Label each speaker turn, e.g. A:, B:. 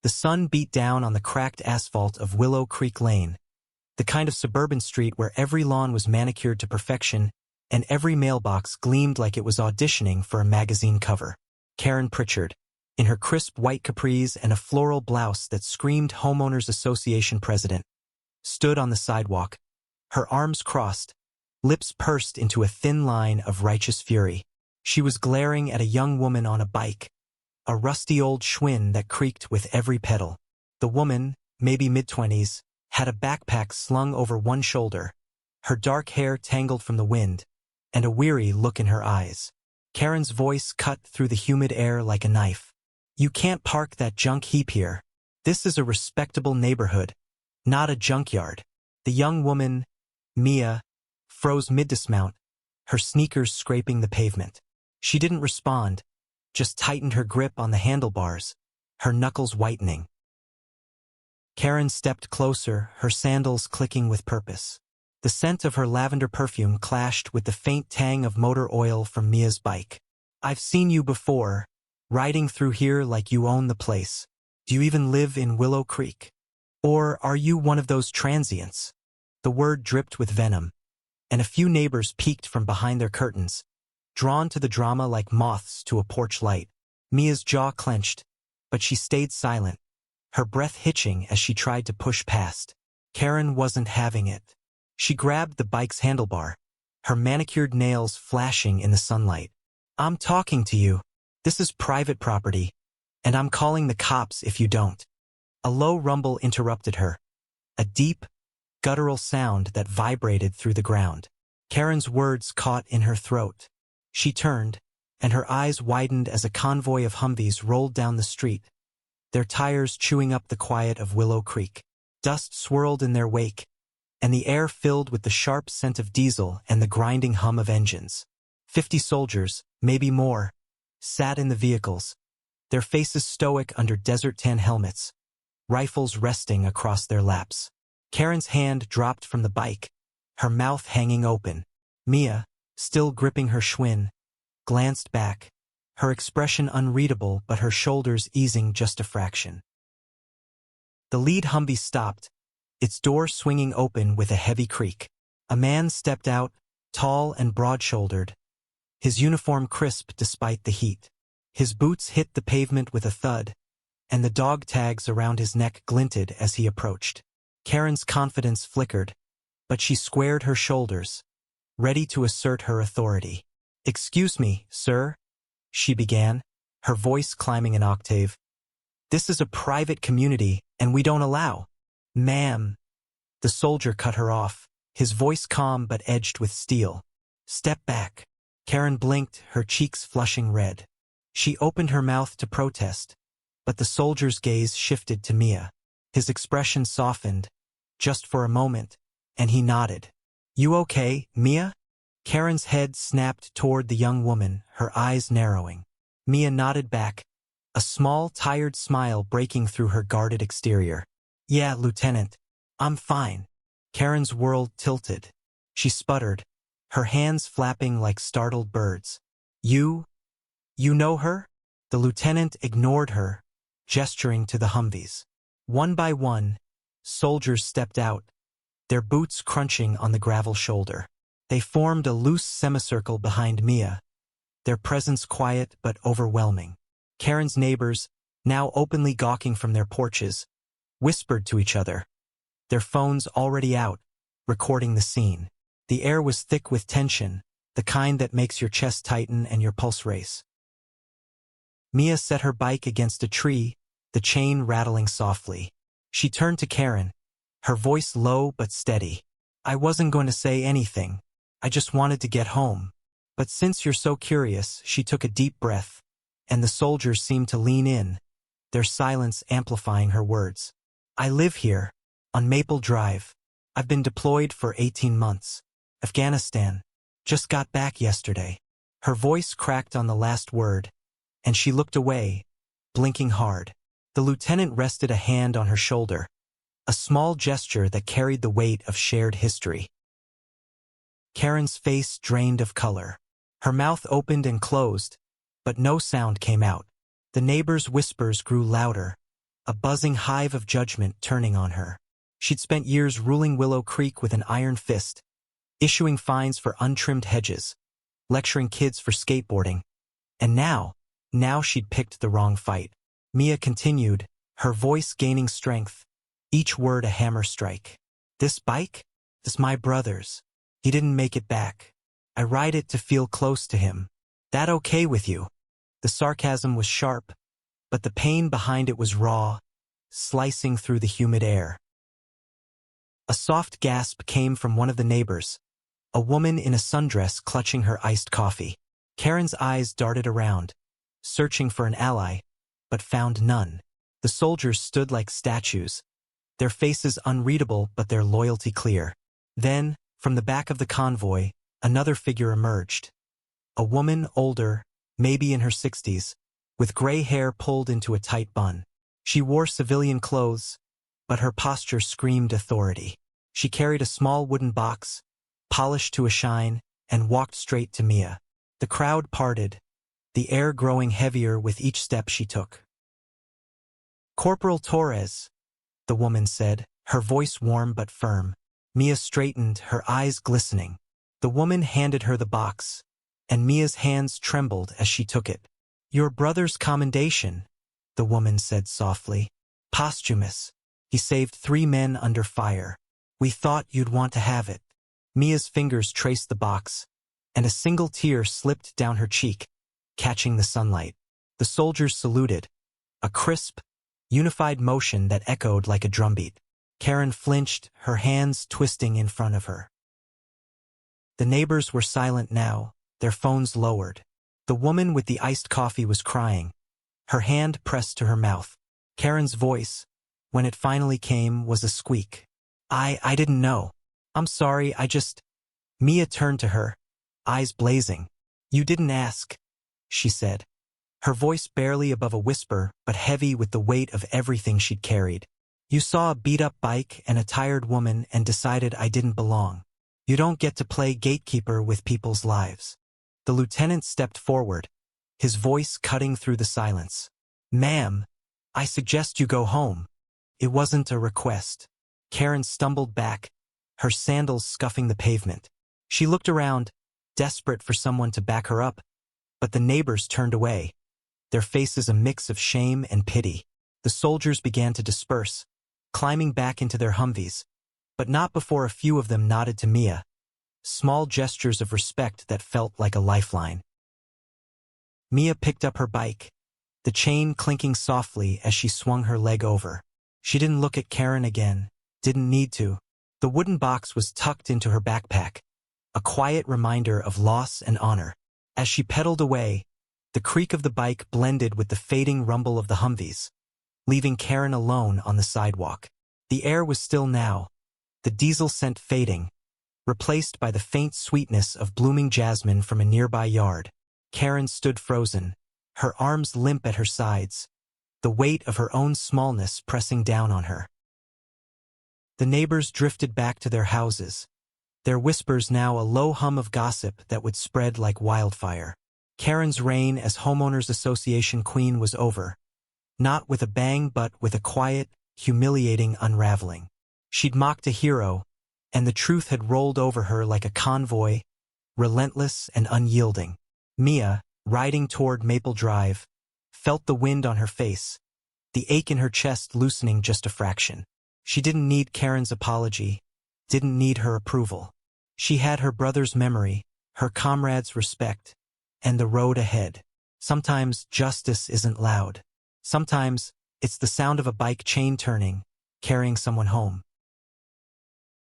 A: The sun beat down on the cracked asphalt of Willow Creek Lane, the kind of suburban street where every lawn was manicured to perfection and every mailbox gleamed like it was auditioning for a magazine cover. Karen Pritchard, in her crisp white capris and a floral blouse that screamed Homeowners Association president, stood on the sidewalk, her arms crossed, lips pursed into a thin line of righteous fury. She was glaring at a young woman on a bike, a rusty old Schwinn that creaked with every pedal. The woman, maybe mid-20s, had a backpack slung over one shoulder, her dark hair tangled from the wind, and a weary look in her eyes. Karen's voice cut through the humid air like a knife. "You can't park that junk heap here. This is a respectable neighborhood, not a junkyard." The young woman, Mia, froze mid-dismount, her sneakers scraping the pavement. She didn't respond, just tightened her grip on the handlebars, her knuckles whitening. Karen stepped closer, her sandals clicking with purpose. The scent of her lavender perfume clashed with the faint tang of motor oil from Mia's bike. "I've seen you before, riding through here like you own the place. Do you even live in Willow Creek? Or are you one of those transients?" The word dripped with venom, and a few neighbors peeked from behind their curtains, drawn to the drama like moths to a porch light. Mia's jaw clenched, but she stayed silent, her breath hitching as she tried to push past. Karen wasn't having it. She grabbed the bike's handlebar, her manicured nails flashing in the sunlight. "I'm talking to you. This is private property, and I'm calling the cops if you don't." A low rumble interrupted her, a deep, guttural sound that vibrated through the ground. Karen's words caught in her throat. She turned, and her eyes widened as a convoy of Humvees rolled down the street, their tires chewing up the quiet of Willow Creek. Dust swirled in their wake, and the air filled with the sharp scent of diesel and the grinding hum of engines. 50 soldiers, maybe more, sat in the vehicles, their faces stoic under desert-tan helmets, rifles resting across their laps. Karen's hand dropped from the bike, her mouth hanging open. Mia, still gripping her Schwinn, glanced back, her expression unreadable but her shoulders easing just a fraction. The lead Humvee stopped, its door swinging open with a heavy creak. A man stepped out, tall and broad-shouldered, his uniform crisp despite the heat. His boots hit the pavement with a thud, and the dog tags around his neck glinted as he approached. Karen's confidence flickered, but she squared her shoulders, ready to assert her authority. "Excuse me, sir," she began, her voice climbing an octave. "This is a private community, and we don't allow—" "Ma'am." The soldier cut her off, his voice calm but edged with steel. "Step back." Karen blinked, her cheeks flushing red. She opened her mouth to protest, but the soldier's gaze shifted to Mia. His expression softened, just for a moment, and he nodded. "You okay, Mia?" Karen's head snapped toward the young woman, her eyes narrowing. Mia nodded back, a small, tired smile breaking through her guarded exterior. "Yeah, Lieutenant. I'm fine." Karen's world tilted. She sputtered, her hands flapping like startled birds. You know her?" The lieutenant ignored her, gesturing to the Humvees. One by one, soldiers stepped out, their boots crunching on the gravel shoulder. They formed a loose semicircle behind Mia, their presence quiet but overwhelming. Karen's neighbors, now openly gawking from their porches, whispered to each other, their phones already out, recording the scene. The air was thick with tension, the kind that makes your chest tighten and your pulse race. Mia set her bike against a tree, the chain rattling softly. She turned to Karen, her voice low but steady. "I wasn't going to say anything. I just wanted to get home. But since you're so curious," she took a deep breath, and the soldiers seemed to lean in, their silence amplifying her words. "I live here, on Maple Drive. I've been deployed for 18 months. Afghanistan. Just got back yesterday." Her voice cracked on the last word, and she looked away, blinking hard. The lieutenant rested a hand on her shoulder, a small gesture that carried the weight of shared history. Karen's face drained of color. Her mouth opened and closed, but no sound came out. The neighbors' whispers grew louder, a buzzing hive of judgment turning on her. She'd spent years ruling Willow Creek with an iron fist, issuing fines for untrimmed hedges, lecturing kids for skateboarding, and now she'd picked the wrong fight. Mia continued, her voice gaining strength, each word a hammer strike. This bike? This my brother's. He didn't make it back. I ride it to feel close to him. That okay with you? The sarcasm was sharp, but the pain behind it was raw, slicing through the humid air. A soft gasp came from one of the neighbors, a woman in a sundress clutching her iced coffee. Karen's eyes darted around, searching for an ally, but found none. The soldiers stood like statues, their faces unreadable but their loyalty clear. Then, from the back of the convoy, another figure emerged. A woman older, maybe in her 60s, with gray hair pulled into a tight bun. She wore civilian clothes, but her posture screamed authority. She carried a small wooden box, polished to a shine, and walked straight to Mia. The crowd parted, the air growing heavier with each step she took. "Corporal Torres," the woman said, her voice warm but firm. Mia straightened, her eyes glistening. The woman handed her the box, and Mia's hands trembled as she took it. "Your brother's commendation," the woman said softly. "Posthumous. He saved 3 men under fire. We thought you'd want to have it." Mia's fingers traced the box, and a single tear slipped down her cheek, catching the sunlight. The soldiers saluted, a crisp, unified motion that echoed like a drumbeat. Karen flinched, her hands twisting in front of her. The neighbors were silent now, their phones lowered. The woman with the iced coffee was crying, her hand pressed to her mouth. Karen's voice, when it finally came, was a squeak. I didn't know. I'm sorry, Mia turned to her, eyes blazing. "You didn't ask," she said, her voice barely above a whisper but heavy with the weight of everything she'd carried. "You saw a beat-up bike and a tired woman and decided I didn't belong. You don't get to play gatekeeper with people's lives." The lieutenant stepped forward, his voice cutting through the silence. "Ma'am, I suggest you go home. It wasn't a request." Karen stumbled back, her sandals scuffing the pavement. She looked around, desperate for someone to back her up, but the neighbors turned away, their faces a mix of shame and pity. The soldiers began to disperse, climbing back into their Humvees, but not before a few of them nodded to Mia, small gestures of respect that felt like a lifeline. Mia picked up her bike, the chain clinking softly as she swung her leg over. She didn't look at Karen again, didn't need to. The wooden box was tucked into her backpack, a quiet reminder of loss and honor. As she pedaled away, the creak of the bike blended with the fading rumble of the Humvees, leaving Karen alone on the sidewalk. The air was still now, the diesel scent fading, replaced by the faint sweetness of blooming jasmine from a nearby yard. Karen stood frozen, her arms limp at her sides, the weight of her own smallness pressing down on her. The neighbors drifted back to their houses, their whispers now a low hum of gossip that would spread like wildfire. Karen's reign as Homeowners Association queen was over, not with a bang but with a quiet, humiliating unraveling. She'd mocked a hero, and the truth had rolled over her like a convoy, relentless and unyielding. Mia, riding toward Maple Drive, felt the wind on her face, the ache in her chest loosening just a fraction. She didn't need Karen's apology, didn't need her approval. She had her brother's memory, her comrades' respect, and the road ahead. Sometimes justice isn't loud. Sometimes it's the sound of a bike chain turning, carrying someone home.